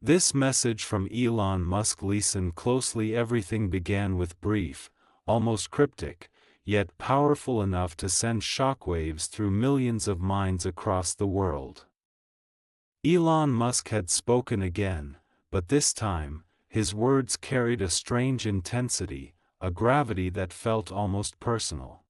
This message from Elon Musk. Listen closely. Everything began with brief, almost cryptic, yet powerful enough to send shockwaves through millions of minds across the world. Elon Musk had spoken again, but this time, his words carried a strange intensity, a gravity that felt almost personal.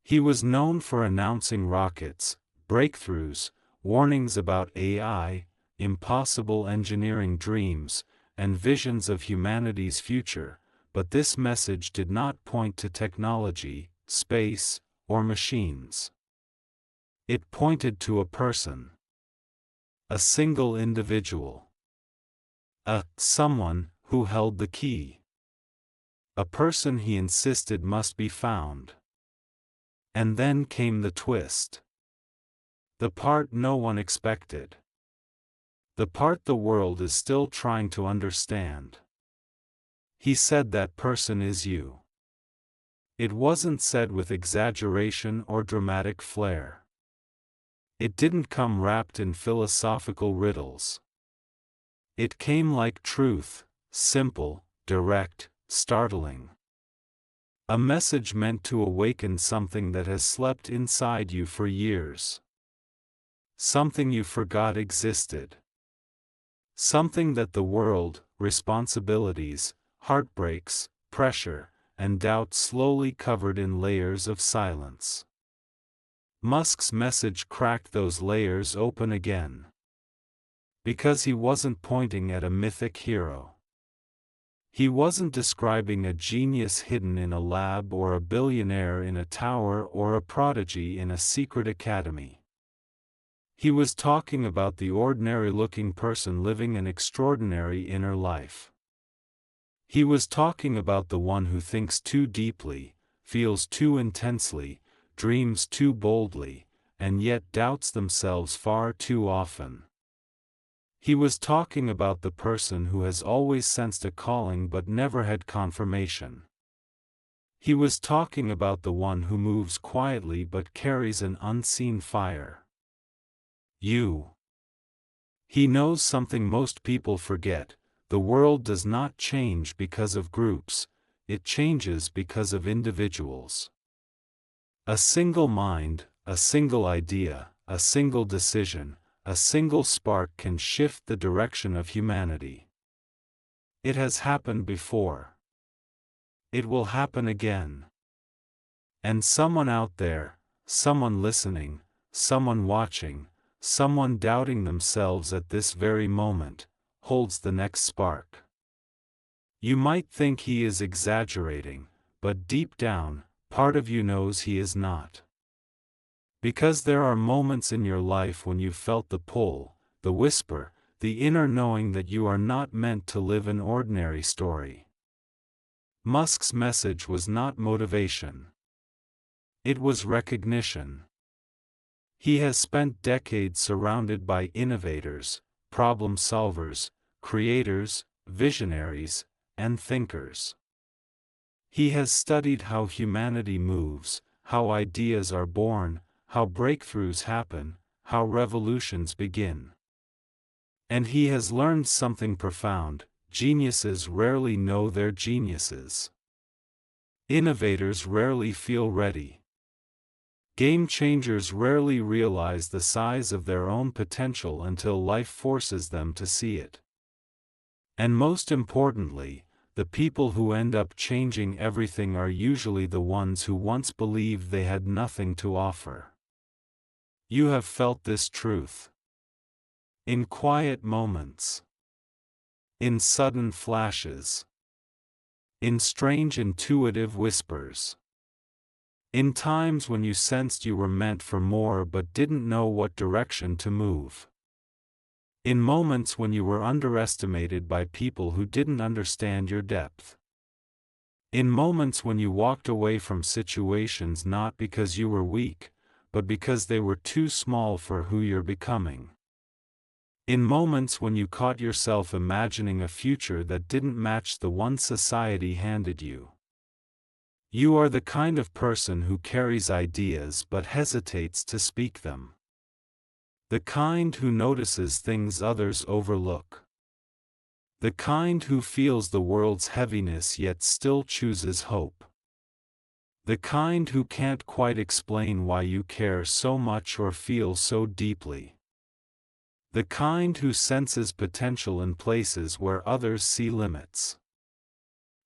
He was known for announcing rockets, breakthroughs, warnings about AI, impossible engineering dreams, and visions of humanity's future, but this message did not point to technology, space, or machines. It pointed to a person. A single individual. Someone who held the key. A person he insisted must be found. And then came the twist. The part no one expected. The part the world is still trying to understand. He said that person is you. It wasn't said with exaggeration or dramatic flair. It didn't come wrapped in philosophical riddles. It came like truth, simple, direct, startling. A message meant to awaken something that has slept inside you for years. Something you forgot existed. Something that the world, responsibilities, heartbreaks, pressure, and doubt slowly covered in layers of silence. Musk's message cracked those layers open again. Because he wasn't pointing at a mythic hero. He wasn't describing a genius hidden in a lab or a billionaire in a tower or a prodigy in a secret academy. He was talking about the ordinary-looking person living an extraordinary inner life. He was talking about the one who thinks too deeply, feels too intensely, dreams too boldly, and yet doubts themselves far too often. He was talking about the person who has always sensed a calling but never had confirmation. He was talking about the one who moves quietly but carries an unseen fire. You. He knows something most people forget: the world does not change because of groups, it changes because of individuals. A single mind, a single idea, a single decision, a single spark can shift the direction of humanity. It has happened before. It will happen again. And someone out there, someone listening, someone watching, someone doubting themselves at this very moment, holds the next spark. You might think he is exaggerating, but deep down, part of you knows he is not. Because there are moments in your life when you felt the pull, the whisper, the inner knowing that you are not meant to live an ordinary story. Musk's message was not motivation. It was recognition. He has spent decades surrounded by innovators, problem solvers, creators, visionaries, and thinkers. He has studied how humanity moves, how ideas are born, how breakthroughs happen, how revolutions begin. And he has learned something profound: geniuses rarely know they're geniuses. Innovators rarely feel ready. Game changers rarely realize the size of their own potential until life forces them to see it. And most importantly, the people who end up changing everything are usually the ones who once believed they had nothing to offer. You have felt this truth. In quiet moments. In sudden flashes. In strange intuitive whispers. In times when you sensed you were meant for more but didn't know what direction to move. In moments when you were underestimated by people who didn't understand your depth. In moments when you walked away from situations not because you were weak, but because they were too small for who you're becoming. In moments when you caught yourself imagining a future that didn't match the one society handed you. You are the kind of person who carries ideas but hesitates to speak them. The kind who notices things others overlook. The kind who feels the world's heaviness yet still chooses hope. The kind who can't quite explain why you care so much or feel so deeply. The kind who senses potential in places where others see limits.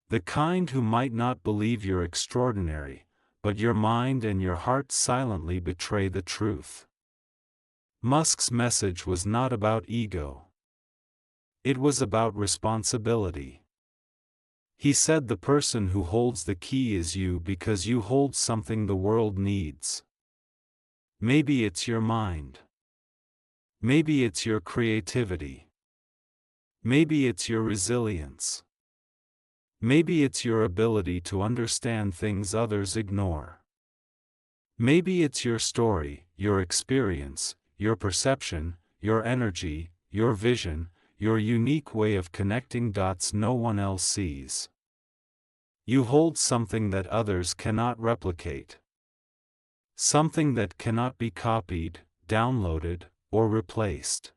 The kind who might not believe you're extraordinary, but your mind and your heart silently betray the truth. Musk's message was not about ego. It was about responsibility. He said the person who holds the key is you because you hold something the world needs. Maybe it's your mind. Maybe it's your creativity. Maybe it's your resilience. Maybe it's your ability to understand things others ignore. Maybe it's your story, your experience, your perception, your energy, your vision, your unique way of connecting dots no one else sees. You hold something that others cannot replicate. Something that cannot be copied, downloaded, or replaced.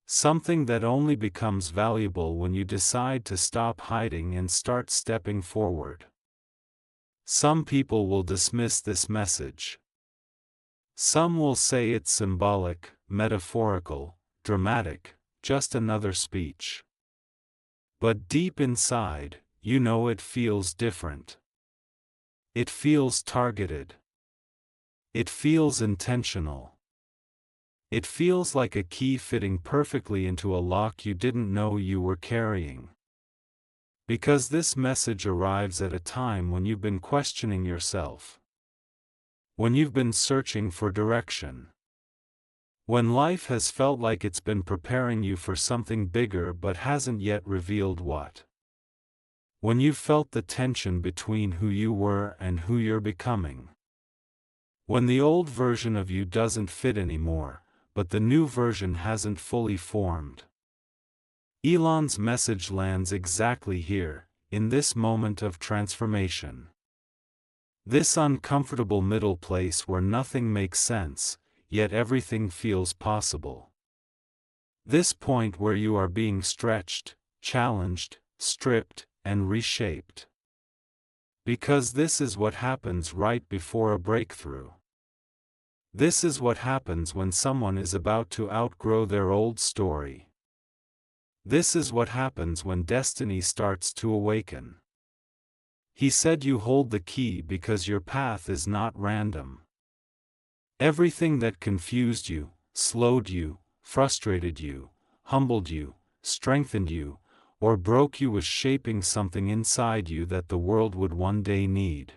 Something that only becomes valuable when you decide to stop hiding and start stepping forward. Some people will dismiss this message. Some will say it's symbolic, metaphorical, dramatic, just another speech. But deep inside, you know it feels different. It feels targeted. It feels intentional. It feels like a key fitting perfectly into a lock you didn't know you were carrying. Because this message arrives at a time when you've been questioning yourself. When you've been searching for direction. When life has felt like it's been preparing you for something bigger but hasn't yet revealed what. When you've felt the tension between who you were and who you're becoming. When the old version of you doesn't fit anymore, but the new version hasn't fully formed. Elon's message lands exactly here, in this moment of transformation. This uncomfortable middle place where nothing makes sense, yet everything feels possible. This point where you are being stretched, challenged, stripped, and reshaped. Because this is what happens right before a breakthrough. This is what happens when someone is about to outgrow their old story. This is what happens when destiny starts to awaken. He said you hold the key because your path is not random. Everything that confused you, slowed you, frustrated you, humbled you, strengthened you, or broke you was shaping something inside you that the world would one day need.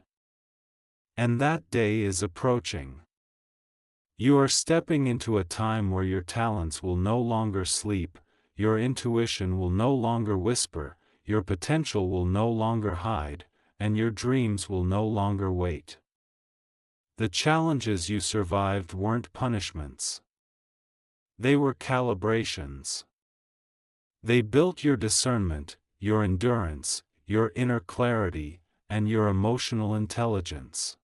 And that day is approaching. You are stepping into a time where your talents will no longer sleep, your intuition will no longer whisper, your potential will no longer hide, and your dreams will no longer wait. The challenges you survived weren't punishments. They were calibrations. They built your discernment, your endurance, your inner clarity, and your emotional intelligence.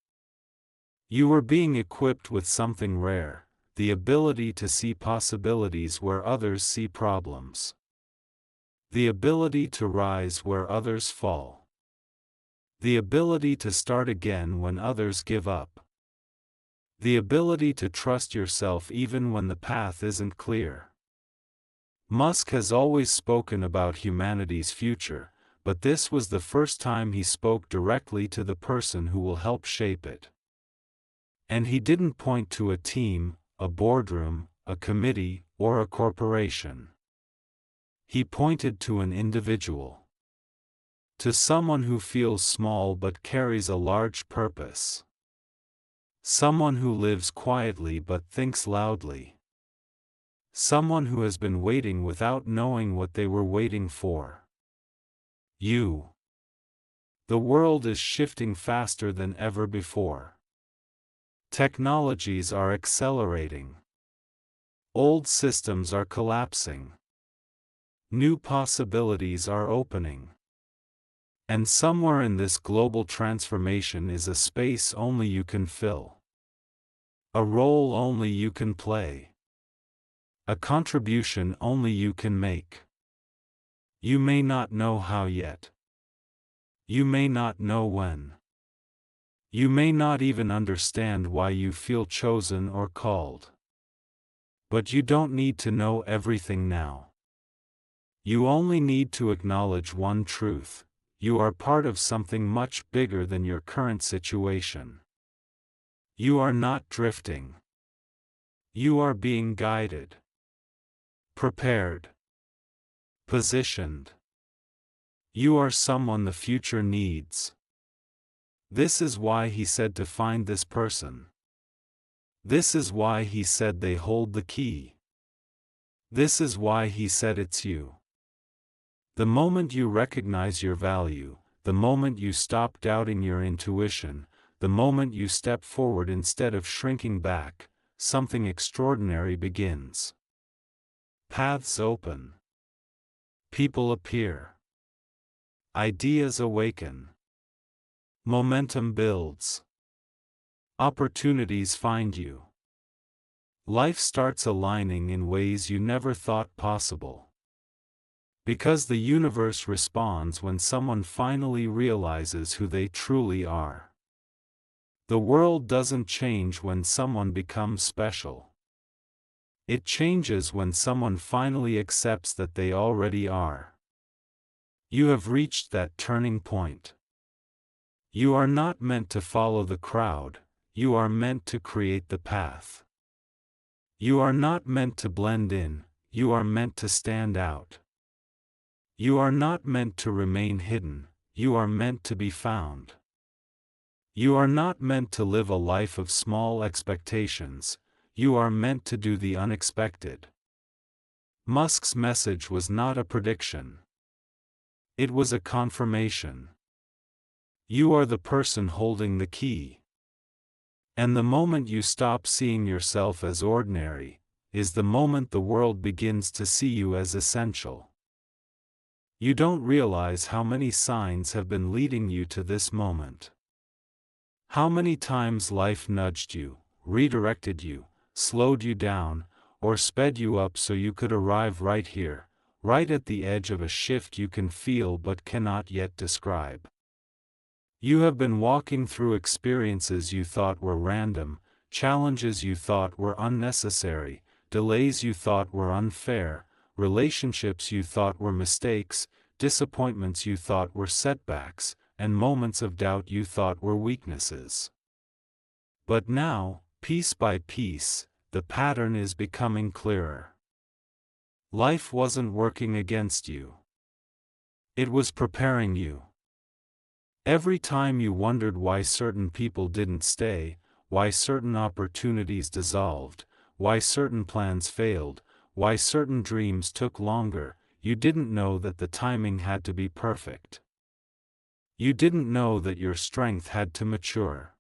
You were being equipped with something rare, the ability to see possibilities where others see problems. The ability to rise where others fall. The ability to start again when others give up. The ability to trust yourself even when the path isn't clear. Musk has always spoken about humanity's future, but this was the first time he spoke directly to the person who will help shape it. And he didn't point to a team, a boardroom, a committee, or a corporation. He pointed to an individual. To someone who feels small but carries a large purpose. Someone who lives quietly but thinks loudly. Someone who has been waiting without knowing what they were waiting for. You. The world is shifting faster than ever before. Technologies are accelerating. Old systems are collapsing. New possibilities are opening. And somewhere in this global transformation is a space only you can fill. A role only you can play. A contribution only you can make. You may not know how yet. You may not know when. You may not even understand why you feel chosen or called. But you don't need to know everything now. You only need to acknowledge one truth: you are part of something much bigger than your current situation. You are not drifting. You are being guided, prepared, positioned. You are someone the future needs. This is why he said to find this person. This is why he said they hold the key. This is why he said it's you. The moment you recognize your value, the moment you stop doubting your intuition, the moment you step forward instead of shrinking back, something extraordinary begins. Paths open. People appear. Ideas awaken. Momentum builds. Opportunities find you. Life starts aligning in ways you never thought possible. Because the universe responds when someone finally realizes who they truly are. The world doesn't change when someone becomes special. It changes when someone finally accepts that they already are. You have reached that turning point. You are not meant to follow the crowd, you are meant to create the path. You are not meant to blend in, you are meant to stand out. You are not meant to remain hidden, you are meant to be found. You are not meant to live a life of small expectations, you are meant to do the unexpected. Musk's message was not a prediction. It was a confirmation. You are the person holding the key. And the moment you stop seeing yourself as ordinary, is the moment the world begins to see you as essential. You don't realize how many signs have been leading you to this moment. How many times life nudged you, redirected you, slowed you down, or sped you up so you could arrive right here, right at the edge of a shift you can feel but cannot yet describe. You have been walking through experiences you thought were random, challenges you thought were unnecessary, delays you thought were unfair, relationships you thought were mistakes, disappointments you thought were setbacks, and moments of doubt you thought were weaknesses. But now, piece by piece, the pattern is becoming clearer. Life wasn't working against you. It was preparing you. Every time you wondered why certain people didn't stay, why certain opportunities dissolved, why certain plans failed, why certain dreams took longer, you didn't know that the timing had to be perfect. You didn't know that your strength had to mature.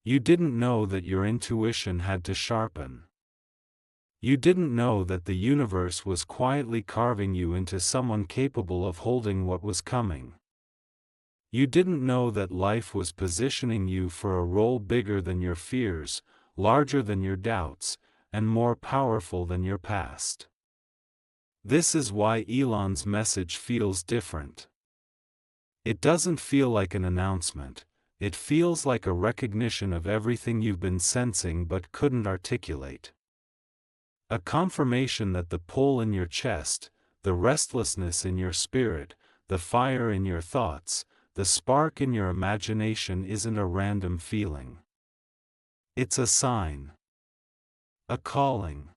You didn't know that your intuition had to sharpen. You didn't know that the universe was quietly carving you into someone capable of holding what was coming. You didn't know that life was positioning you for a role bigger than your fears, larger than your doubts, and more powerful than your past. This is why Elon's message feels different. It doesn't feel like an announcement, it feels like a recognition of everything you've been sensing but couldn't articulate. A confirmation that the pull in your chest, the restlessness in your spirit, the fire in your thoughts, the spark in your imagination isn't a random feeling. It's a sign. A calling.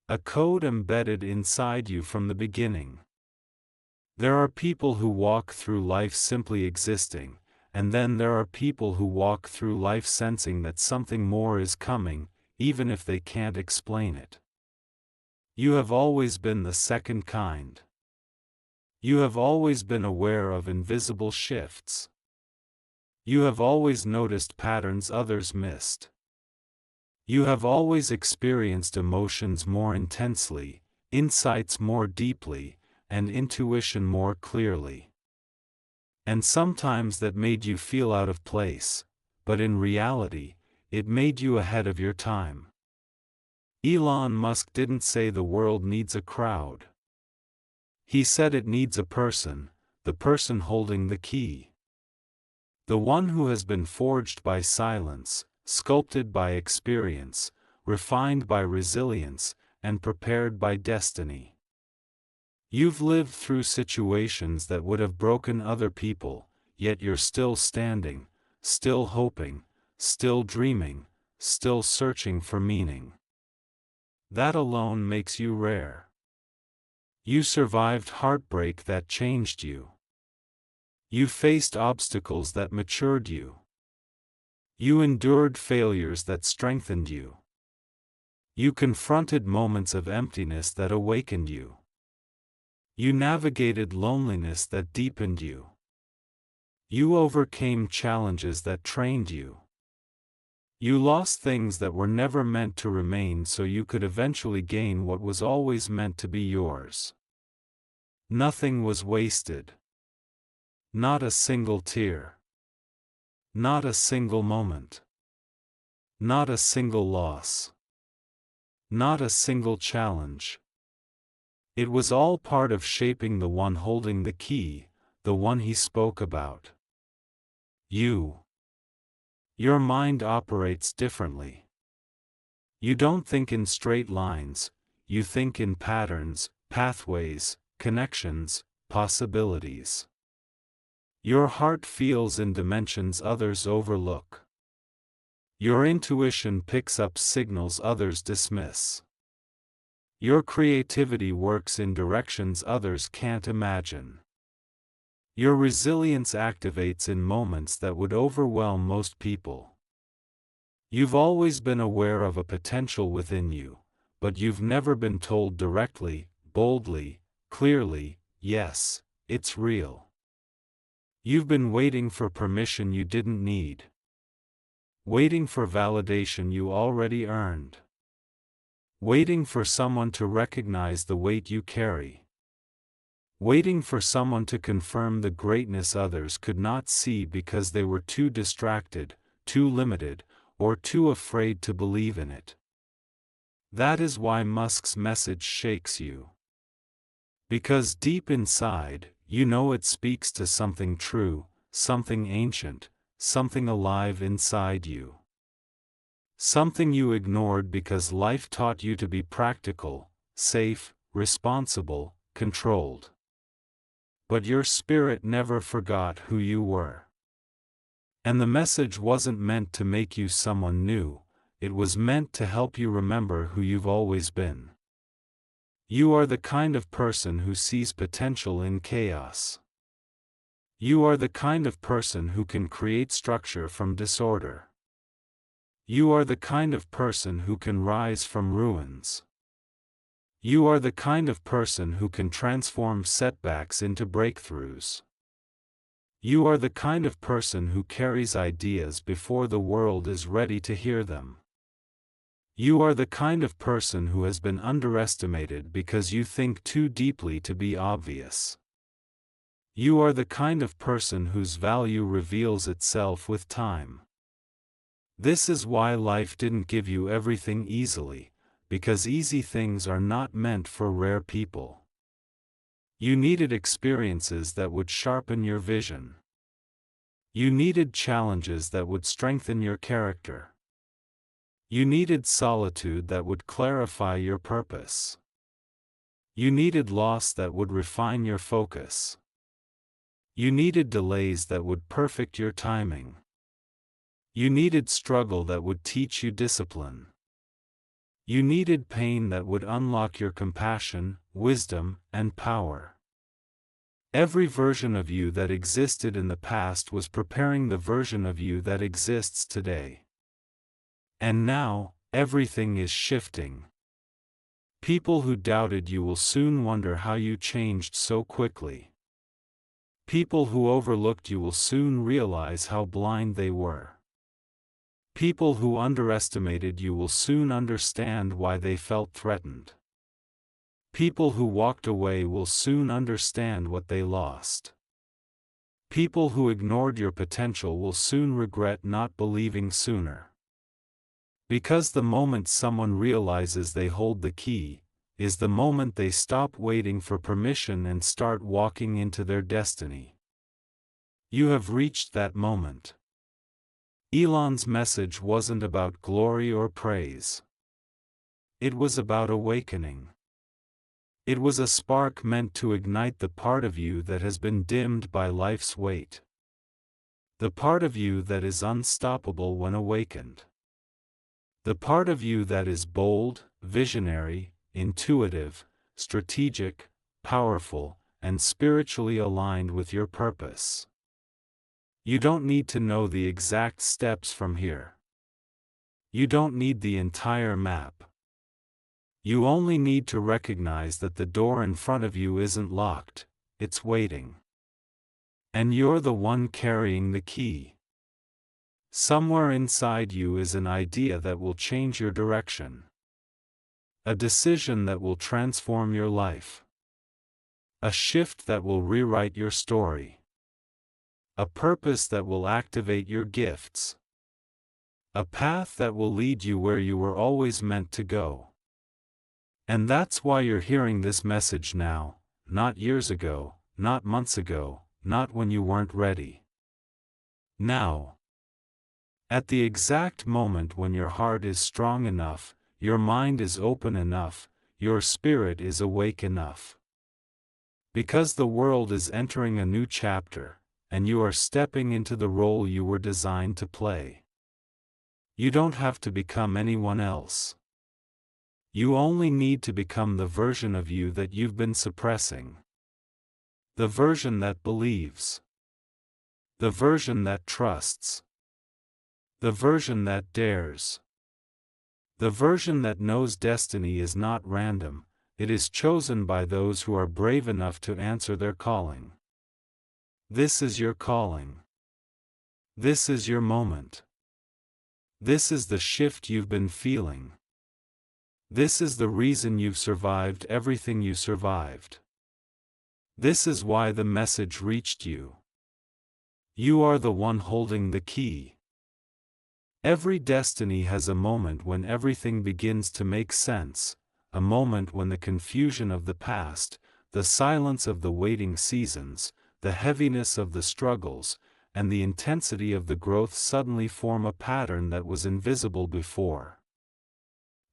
A code embedded inside you from the beginning. There are people who walk through life simply existing, and then there are people who walk through life sensing that something more is coming, even if they can't explain it. You have always been the second kind. You have always been aware of invisible shifts. You have always noticed patterns others missed. You have always experienced emotions more intensely, insights more deeply, and intuition more clearly. And sometimes that made you feel out of place, but in reality, it made you ahead of your time. Elon Musk didn't say the world needs a crowd. He said it needs a person, the person holding the key. The one who has been forged by silence, sculpted by experience, refined by resilience, and prepared by destiny. You've lived through situations that would have broken other people, yet you're still standing, still hoping, still dreaming, still searching for meaning. That alone makes you rare. You survived heartbreak that changed you. You faced obstacles that matured you. You endured failures that strengthened you. You confronted moments of emptiness that awakened you. You navigated loneliness that deepened you. You overcame challenges that trained you. You lost things that were never meant to remain so you could eventually gain what was always meant to be yours. Nothing was wasted. Not a single tear. Not a single moment. Not a single loss. Not a single challenge. It was all part of shaping the one holding the key, the one he spoke about. You. Your mind operates differently. You don't think in straight lines, you think in patterns, pathways, connections, possibilities. Your heart feels in dimensions others overlook. Your intuition picks up signals others dismiss. Your creativity works in directions others can't imagine. Your resilience activates in moments that would overwhelm most people. You've always been aware of a potential within you, but you've never been told directly, boldly, clearly, yes, it's real. You've been waiting for permission you didn't need. Waiting for validation you already earned. Waiting for someone to recognize the weight you carry. Waiting for someone to confirm the greatness others could not see because they were too distracted, too limited, or too afraid to believe in it. That is why Musk's message shakes you. Because deep inside, you know it speaks to something true, something ancient, something alive inside you. Something you ignored because life taught you to be practical, safe, responsible, controlled. But your spirit never forgot who you were. And the message wasn't meant to make you someone new, it was meant to help you remember who you've always been. You are the kind of person who sees potential in chaos. You are the kind of person who can create structure from disorder. You are the kind of person who can rise from ruins. You are the kind of person who can transform setbacks into breakthroughs. You are the kind of person who carries ideas before the world is ready to hear them. You are the kind of person who has been underestimated because you think too deeply to be obvious. You are the kind of person whose value reveals itself with time. This is why life didn't give you everything easily, because easy things are not meant for rare people. You needed experiences that would sharpen your vision. You needed challenges that would strengthen your character. You needed solitude that would clarify your purpose. You needed loss that would refine your focus. You needed delays that would perfect your timing. You needed struggle that would teach you discipline. You needed pain that would unlock your compassion, wisdom, and power. Every version of you that existed in the past was preparing the version of you that exists today. And now, everything is shifting. People who doubted you will soon wonder how you changed so quickly. People who overlooked you will soon realize how blind they were. People who underestimated you will soon understand why they felt threatened. People who walked away will soon understand what they lost. People who ignored your potential will soon regret not believing sooner. Because the moment someone realizes they hold the key, is the moment they stop waiting for permission and start walking into their destiny. You have reached that moment. Elon's message wasn't about glory or praise. It was about awakening. It was a spark meant to ignite the part of you that has been dimmed by life's weight. The part of you that is unstoppable when awakened. The part of you that is bold, visionary, intuitive, strategic, powerful, and spiritually aligned with your purpose. You don't need to know the exact steps from here. You don't need the entire map. You only need to recognize that the door in front of you isn't locked, it's waiting. And you're the one carrying the key. Somewhere inside you is an idea that will change your direction. A decision that will transform your life. A shift that will rewrite your story. A purpose that will activate your gifts. A path that will lead you where you were always meant to go. And that's why you're hearing this message now, not years ago, not months ago, not when you weren't ready. Now. At the exact moment when your heart is strong enough, your mind is open enough, your spirit is awake enough. Because the world is entering a new chapter, and you are stepping into the role you were designed to play. You don't have to become anyone else. You only need to become the version of you that you've been suppressing. The version that believes. The version that trusts. The version that dares. The version that knows destiny is not random, it is chosen by those who are brave enough to answer their calling. This is your calling. This is your moment. This is the shift you've been feeling. This is the reason you've survived everything you survived. This is why the message reached you. You are the one holding the key. Every destiny has a moment when everything begins to make sense, a moment when the confusion of the past, the silence of the waiting seasons, the heaviness of the struggles, and the intensity of the growth suddenly form a pattern that was invisible before.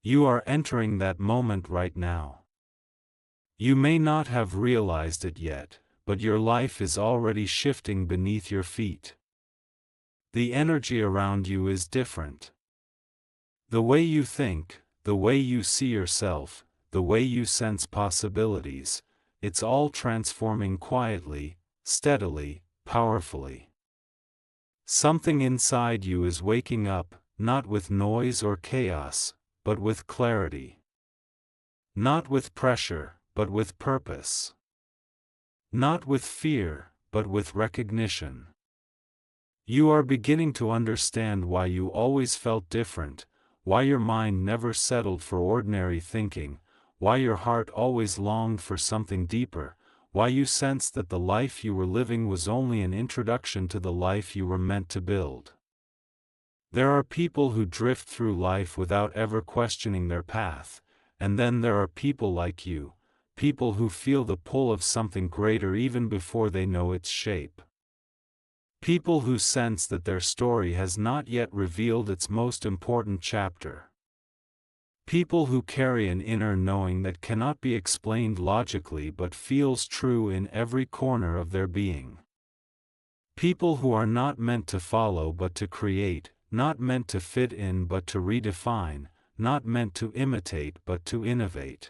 You are entering that moment right now. You may not have realized it yet, but your life is already shifting beneath your feet. The energy around you is different. The way you think, the way you see yourself, the way you sense possibilities, it's all transforming quietly, steadily, powerfully. Something inside you is waking up, not with noise or chaos, but with clarity. Not with pressure, but with purpose. Not with fear, but with recognition. You are beginning to understand why you always felt different, why your mind never settled for ordinary thinking, why your heart always longed for something deeper, why you sensed that the life you were living was only an introduction to the life you were meant to build. There are people who drift through life without ever questioning their path, and then there are people like you, people who feel the pull of something greater even before they know its shape. People who sense that their story has not yet revealed its most important chapter. People who carry an inner knowing that cannot be explained logically but feels true in every corner of their being. People who are not meant to follow but to create, not meant to fit in but to redefine, not meant to imitate but to innovate.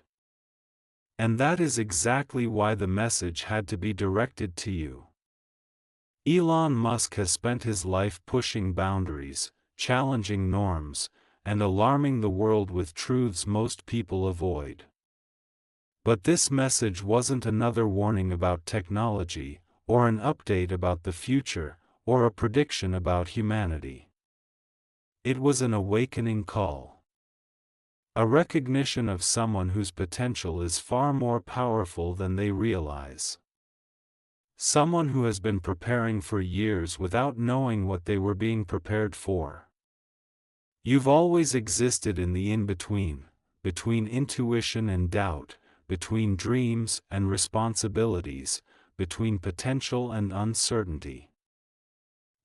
And that is exactly why the message had to be directed to you. Elon Musk has spent his life pushing boundaries, challenging norms, and alarming the world with truths most people avoid. But this message wasn't another warning about technology, or an update about the future, or a prediction about humanity. It was an awakening call. A recognition of someone whose potential is far more powerful than they realize. Someone who has been preparing for years without knowing what they were being prepared for. You've always existed in the in-between, between intuition and doubt, between dreams and responsibilities, between potential and uncertainty.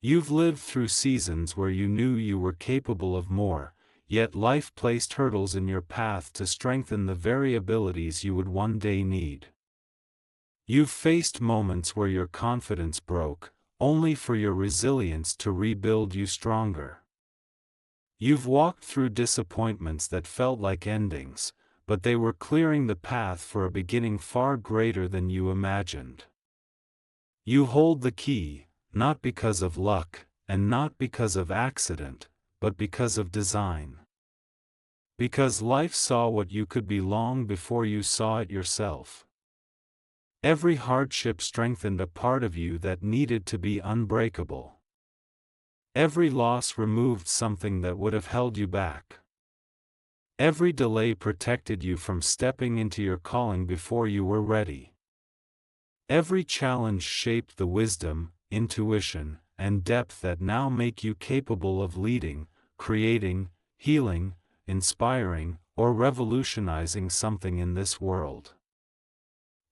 You've lived through seasons where you knew you were capable of more, yet life placed hurdles in your path to strengthen the very abilities you would one day need. You've faced moments where your confidence broke, only for your resilience to rebuild you stronger. You've walked through disappointments that felt like endings, but they were clearing the path for a beginning far greater than you imagined. You hold the key, not because of luck, and not because of accident, but because of design. Because life saw what you could be long before you saw it yourself. Every hardship strengthened a part of you that needed to be unbreakable. Every loss removed something that would have held you back. Every delay protected you from stepping into your calling before you were ready. Every challenge shaped the wisdom, intuition, and depth that now make you capable of leading, creating, healing, inspiring, or revolutionizing something in this world.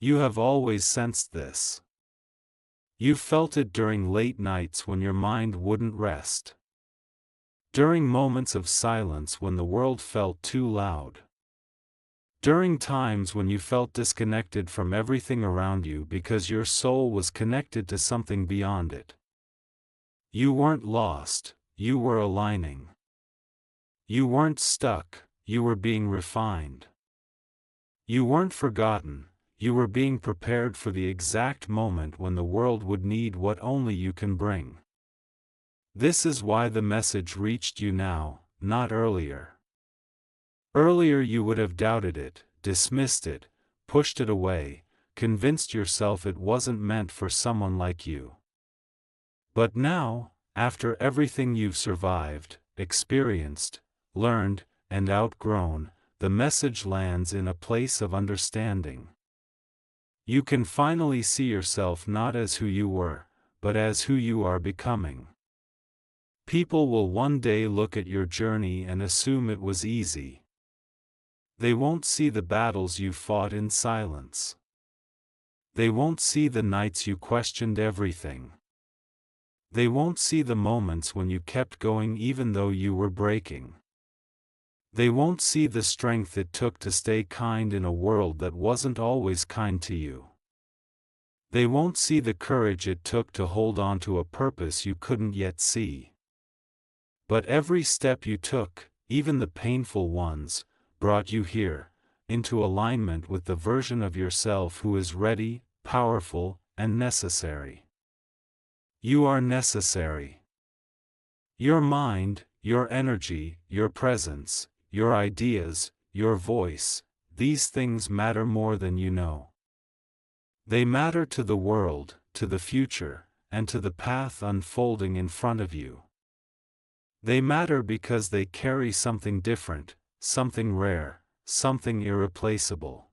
You have always sensed this. You felt it during late nights when your mind wouldn't rest. During moments of silence when the world felt too loud. During times when you felt disconnected from everything around you because your soul was connected to something beyond it. You weren't lost, you were aligning. You weren't stuck, you were being refined. You weren't forgotten, you were being prepared for the exact moment when the world would need what only you can bring. This is why the message reached you now, not earlier. Earlier you would have doubted it, dismissed it, pushed it away, convinced yourself it wasn't meant for someone like you. But now, after everything you've survived, experienced, learned, and outgrown, the message lands in a place of understanding. You can finally see yourself not as who you were, but as who you are becoming. People will one day look at your journey and assume it was easy. They won't see the battles you fought in silence. They won't see the nights you questioned everything. They won't see the moments when you kept going even though you were breaking. They won't see the strength it took to stay kind in a world that wasn't always kind to you. They won't see the courage it took to hold on to a purpose you couldn't yet see. But every step you took, even the painful ones, brought you here, into alignment with the version of yourself who is ready, powerful, and necessary. You are necessary. Your mind, your energy, your presence, your ideas, your voice, these things matter more than you know. They matter to the world, to the future, and to the path unfolding in front of you. They matter because they carry something different, something rare, something irreplaceable.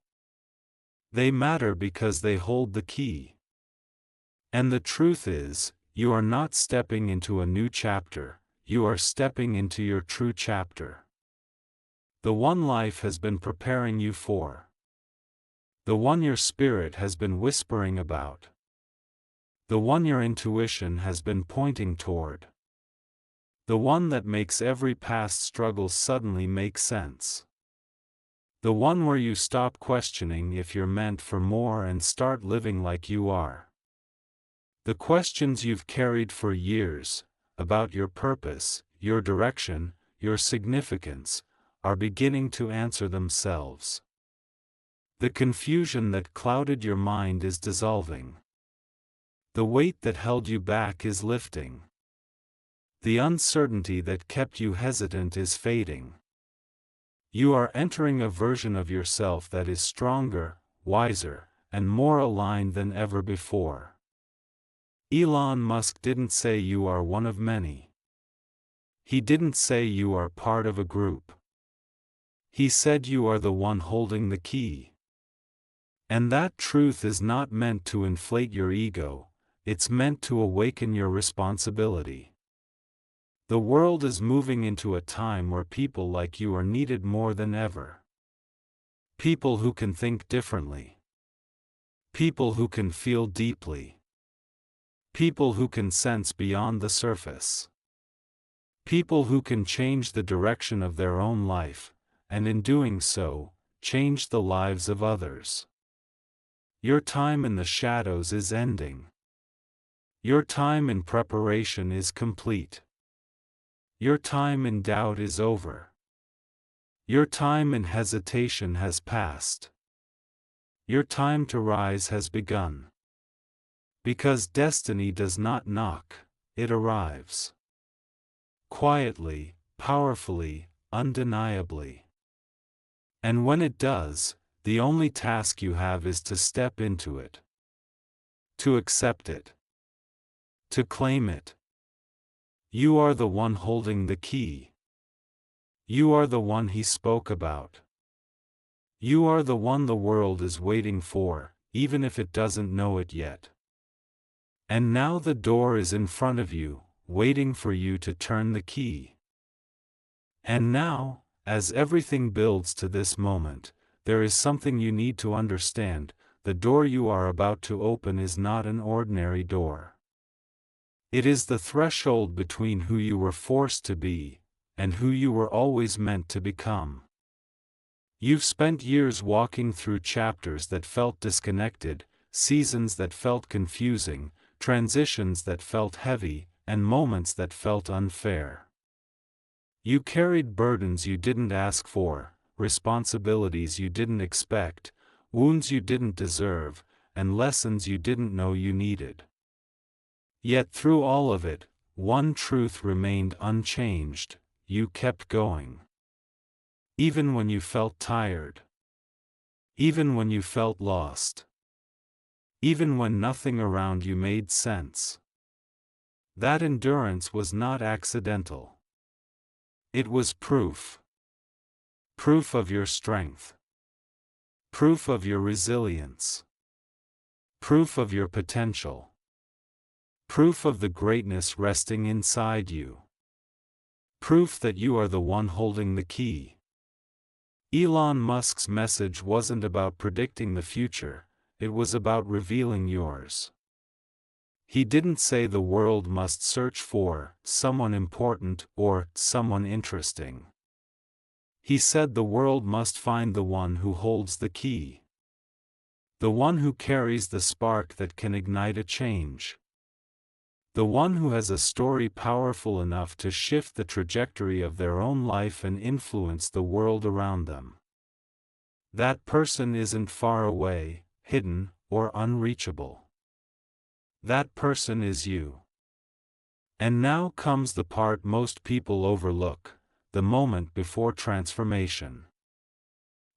They matter because they hold the key. And the truth is, you are not stepping into a new chapter, you are stepping into your true chapter. The one life has been preparing you for. The one your spirit has been whispering about. The one your intuition has been pointing toward. The one that makes every past struggle suddenly make sense. The one where you stop questioning if you're meant for more and start living like you are. The questions you've carried for years, about your purpose, your direction, your significance, are beginning to answer themselves. The confusion that clouded your mind is dissolving. The weight that held you back is lifting. The uncertainty that kept you hesitant is fading. You are entering a version of yourself that is stronger, wiser, and more aligned than ever before. Elon Musk didn't say you are one of many. He didn't say you are part of a group. He said you are the one holding the key. And that truth is not meant to inflate your ego, it's meant to awaken your responsibility. The world is moving into a time where people like you are needed more than ever. People who can think differently. People who can feel deeply. People who can sense beyond the surface. People who can change the direction of their own life, and in doing so, change the lives of others. Your time in the shadows is ending. Your time in preparation is complete. Your time in doubt is over. Your time in hesitation has passed. Your time to rise has begun. Because destiny does not knock, it arrives. Quietly, powerfully, undeniably. And when it does, the only task you have is to step into it. To accept it. To claim it. You are the one holding the key. You are the one he spoke about. You are the one the world is waiting for, even if it doesn't know it yet. And now the door is in front of you, waiting for you to turn the key. And now, as everything builds to this moment, there is something you need to understand: the door you are about to open is not an ordinary door. It is the threshold between who you were forced to be, and who you were always meant to become. You've spent years walking through chapters that felt disconnected, seasons that felt confusing, transitions that felt heavy, and moments that felt unfair. You carried burdens you didn't ask for, responsibilities you didn't expect, wounds you didn't deserve, and lessons you didn't know you needed. Yet through all of it, one truth remained unchanged: you kept going. Even when you felt tired. Even when you felt lost. Even when nothing around you made sense. That endurance was not accidental. It was proof. Proof of your strength. Proof of your resilience. Proof of your potential. Proof of the greatness resting inside you. Proof that you are the one holding the key. Elon Musk's message wasn't about predicting the future, it was about revealing yours. He didn't say the world must search for someone important or someone interesting. He said the world must find the one who holds the key. The one who carries the spark that can ignite a change. The one who has a story powerful enough to shift the trajectory of their own life and influence the world around them. That person isn't far away, hidden, or unreachable. That person is you. And now comes the part most people overlook: the moment before transformation.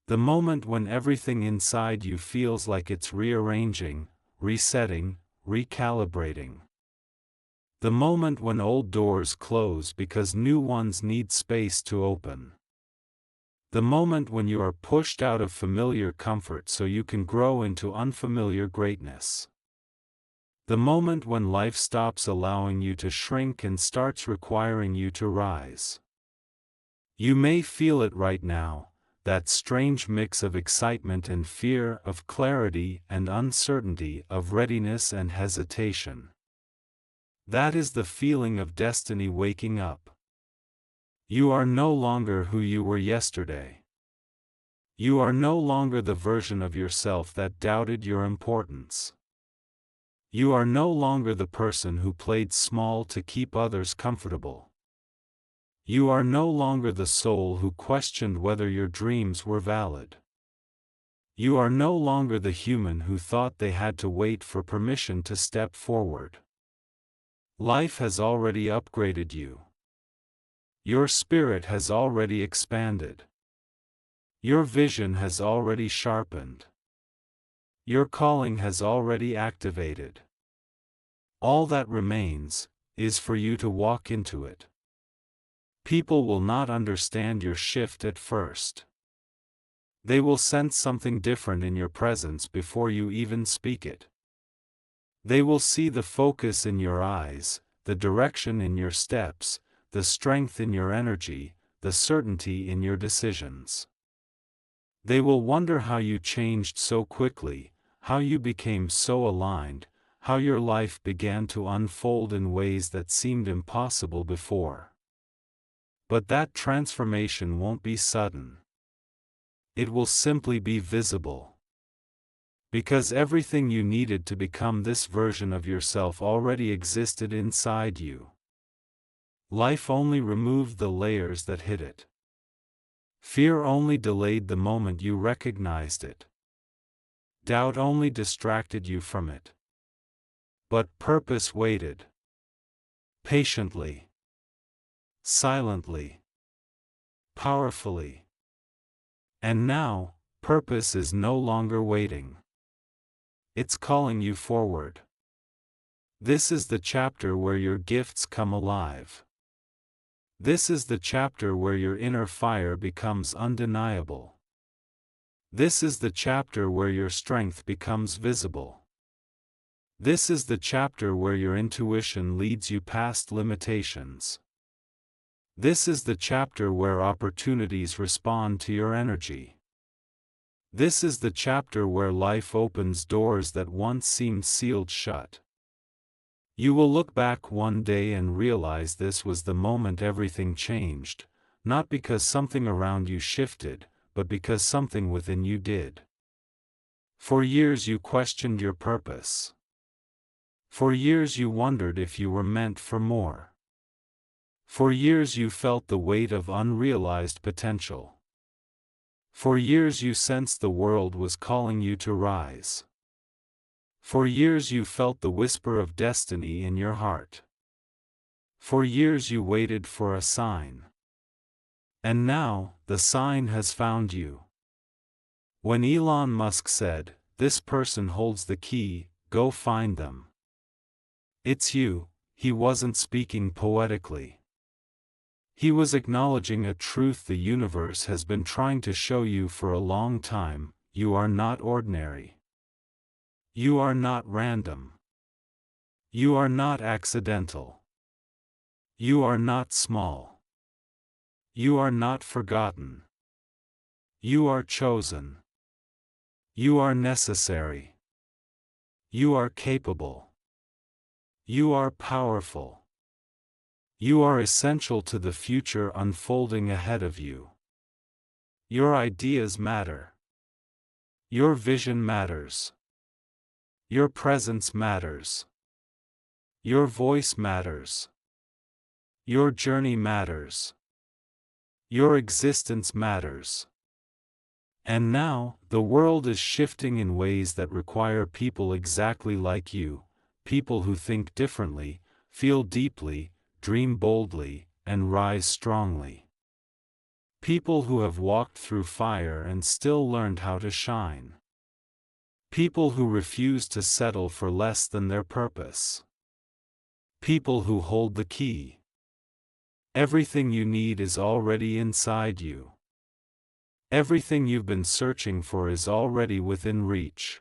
The moment when everything inside you feels like it's rearranging, resetting, recalibrating. The moment when old doors close because new ones need space to open. The moment when you are pushed out of familiar comfort so you can grow into unfamiliar greatness. The moment when life stops allowing you to shrink and starts requiring you to rise. You may feel it right now, that strange mix of excitement and fear, of clarity and uncertainty, of readiness and hesitation. That is the feeling of destiny waking up. You are no longer who you were yesterday. You are no longer the version of yourself that doubted your importance. You are no longer the person who played small to keep others comfortable. You are no longer the soul who questioned whether your dreams were valid. You are no longer the human who thought they had to wait for permission to step forward. Life has already upgraded you. Your spirit has already expanded. Your vision has already sharpened. Your calling has already activated. All that remains is for you to walk into it. People will not understand your shift at first. They will sense something different in your presence before you even speak it. They will see the focus in your eyes, the direction in your steps, the strength in your energy, the certainty in your decisions. They will wonder how you changed so quickly, how you became so aligned, how your life began to unfold in ways that seemed impossible before. But that transformation won't be sudden. It will simply be visible. Because everything you needed to become this version of yourself already existed inside you. Life only removed the layers that hid it. Fear only delayed the moment you recognized it. Doubt only distracted you from it. But purpose waited. Patiently. Silently. Powerfully. And now, purpose is no longer waiting. It's calling you forward. This is the chapter where your gifts come alive. This is the chapter where your inner fire becomes undeniable. This is the chapter where your strength becomes visible. This is the chapter where your intuition leads you past limitations. This is the chapter where opportunities respond to your energy. This is the chapter where life opens doors that once seemed sealed shut. You will look back one day and realize this was the moment everything changed, not because something around you shifted, but because something within you did. For years you questioned your purpose. For years you wondered if you were meant for more. For years you felt the weight of unrealized potential. For years you sensed the world was calling you to rise. For years you felt the whisper of destiny in your heart. For years you waited for a sign. And now, the sign has found you. When Elon Musk said, "This person holds the key, go find them," it's you, he wasn't speaking poetically. He was acknowledging a truth the universe has been trying to show you for a long time: you are not ordinary. You are not random. You are not accidental. You are not small. You are not forgotten. You are chosen. You are necessary. You are capable. You are powerful. You are essential to the future unfolding ahead of you. Your ideas matter. Your vision matters. Your presence matters. Your voice matters. Your journey matters. Your existence matters. And now, the world is shifting in ways that require people exactly like you, people who think differently, feel deeply, dream boldly, and rise strongly. People who have walked through fire and still learned how to shine. People who refuse to settle for less than their purpose. People who hold the key. Everything you need is already inside you. Everything you've been searching for is already within reach.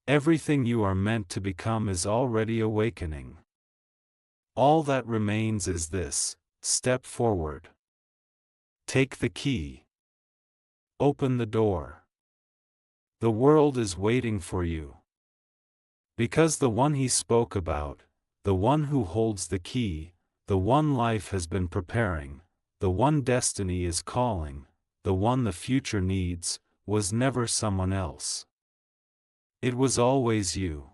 Everything you are meant to become is already awakening. All that remains is this: step forward. Take the key. Open the door. The world is waiting for you. Because the one he spoke about, the one who holds the key, the one life has been preparing, the one destiny is calling, the one the future needs, was never someone else. It was always you.